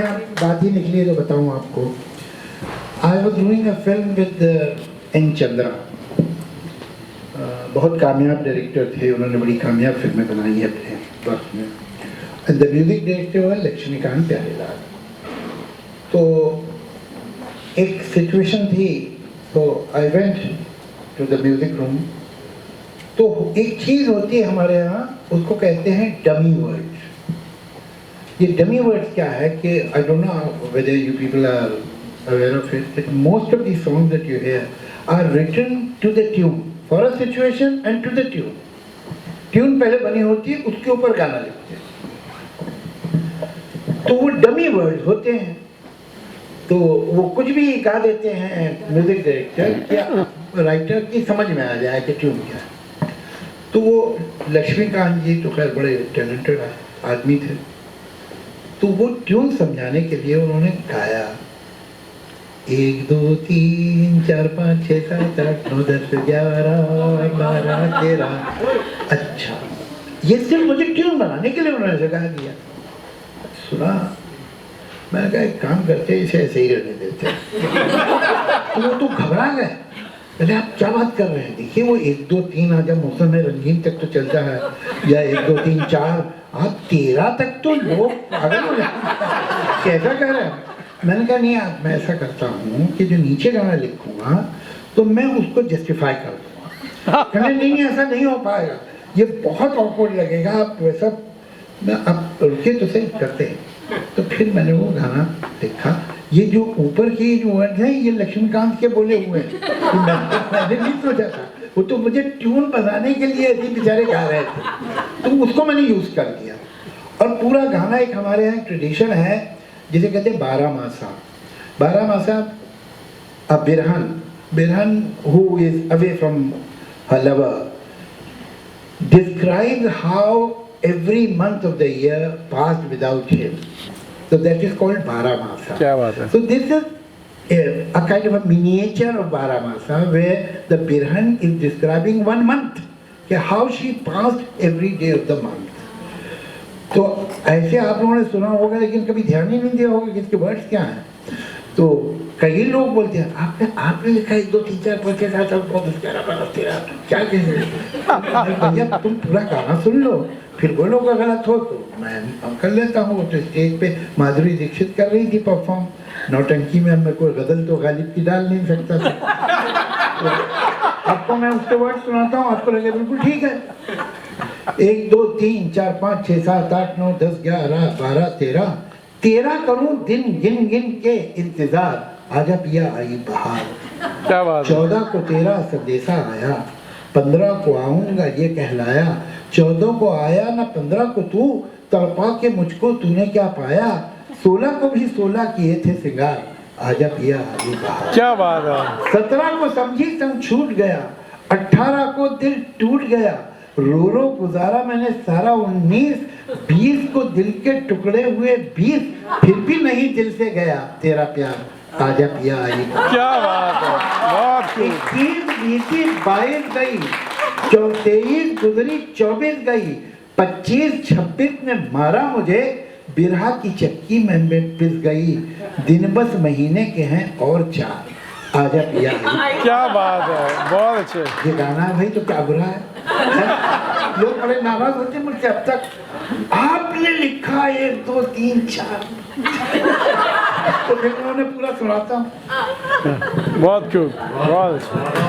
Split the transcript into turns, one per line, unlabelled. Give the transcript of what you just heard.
बात ही निकली है तो बताऊं आपको। I was doing a film with N Chandra. बहुत कामयाब डायरेक्टर थे, उन्होंने बड़ी कामयाब फिल्में बनाई है अपने वक्त में। द म्यूजिक डायरेक्टर हुआ लक्ष्मीकांत प्यारेलाल। तो एक सिचुएशन थी, तो I went to the music room. तो एक चीज़ होती है हमारे यहाँ, उसको कहते हैं डमी वर्ड्स। ये डमी वर्ड्स क्या है कि I don't know whether you people are aware of it, that most of these songs that you hear are written to the tune, for a situation and to the tune. Tune पहले बनी होती है, उसके ऊपर गाना लिखते हैं। तो वो डमी वर्ड्स होते हैं, तो वो कुछ भी गा देते हैं म्यूजिक डायरेक्टर या राइटर की समझ में आ जाए कि ट्यून क्या है। तो वो लक्ष्मीकांत जी तो खैर बड़े टैलेंटेड आदमी थे, तो वो ट्यून समझाने के लिए उन्होंने गाया 1 2 3 4 5 6 7 8 9 10 11 12 13। अच्छा, ये सिर्फ मुझे ट्यून बनाने के लिए उन्होंने जगह दिया। सुना, मैंने कहा एक काम करते इसे ऐसे ही रहने देते। तो वो तो घबरा गए, अरे आप क्या बात कर रहे हैं। देखिए वो 1 2 3 आज मौसम में रंगीन तक तो चलता है, या 1 2 3 4 आप 13 तक तो लोग पागल हो जाते, कैसा कह रहे हैं। मैंने कहा नहीं, आप मैं ऐसा करता हूँ कि जो नीचे गाना लिखूंगा तो मैं उसको जस्टिफाई कर दूंगा। कहने नहीं ऐसा नहीं हो पाएगा, ये बहुत ऑकवर्ड लगेगा, आप वैसा आप रुके तो सही करते हैं। तो फिर मैंने वो गाना लिखा। ये जो ऊपर की जो वर्ड है ये लक्ष्मीकांत के बोले हुए हैं, मैंने नहीं सोचा था। वो तो मुझे ट्यून बजाने के लिए ऐसे बेचारे गा रहे थे, तो उसको मैंने यूज कर दिया। और पूरा गाना एक हमारे यहाँ ट्रेडिशन है जिसे कहते हैं 12 मासा। 12 मासा a Birhan who is away from her lover describes how every month of the year passed without him. So that is called 12 masa.
क्या बात है।
So this is a kind of a miniature of 12 masa where the Birhan is describing one month, how she passed every day of the month. तो ऐसे आप लोगों ने सुना होगा लेकिन कभी ध्यान ही नहीं दिया होगा कि इसके वर्ड्स क्या हैं। तो कई लोग बोलते हैं आपने लिखा 1 2 3 4 5 6 7 8 9 10 11 12 13, क्या कह रहे हैं भैया, तुम पूरा गाना सुन लो फिर बोलोगे गलत हो तो मैं कर लेता हूँ। तो स्टेज पे माधुरी दीक्षित कर रही थी परफॉर्म, नौटंकी में मैं कोई गजल तो गालिब की डाल नहीं सकता था। तो आपको मैं उसके वर्ड सुनाता हूँ, आपको लगे बिल्कुल ठीक है। 1 2 3 4 5 6 7 8 9 10 11 12 13 13 करूं दिन गिन गिन के इंतजार, आजा पिया आई बहार।
क्या बात है।
14 को तेरा संदेशा आया, 15 को आऊंगा ये कहलाया, 14 को आया ना 15 को तू, तड़पा के मुझको तूने क्या पाया, 16 को भी 16 किए थे सिंगार, आजा पिया आई बहार।
क्या बात है।
17 को समझी संग छूट गया, 18 को दिल टूट गया, रो रो गुजारा मैंने सारा 19, 20 को दिल के टुकड़े हुए 20, फिर भी नहीं दिल से गया तेरा प्यार, आजा पिया आई।
क्या बात है, बहुत
21 20 22 गई, 23 गुजरी 24 गई, 25 26 ने मारा मुझे, बिरहा की चक्की में पिस गई, दिन बस महीने के हैं और 4, आजा पिया आई।
क्या बात है, बहुत अच्छे।
ये गाना है भाई तो क्या बुरा है? लोग बड़े नाराज होते हैं मुझसे, अब तक आपने लिखा 1 2 3 4 तो फिर उन्होंने पूरा सुनाता हूँ।
बहुत क्यूट, बहुत अच्छे।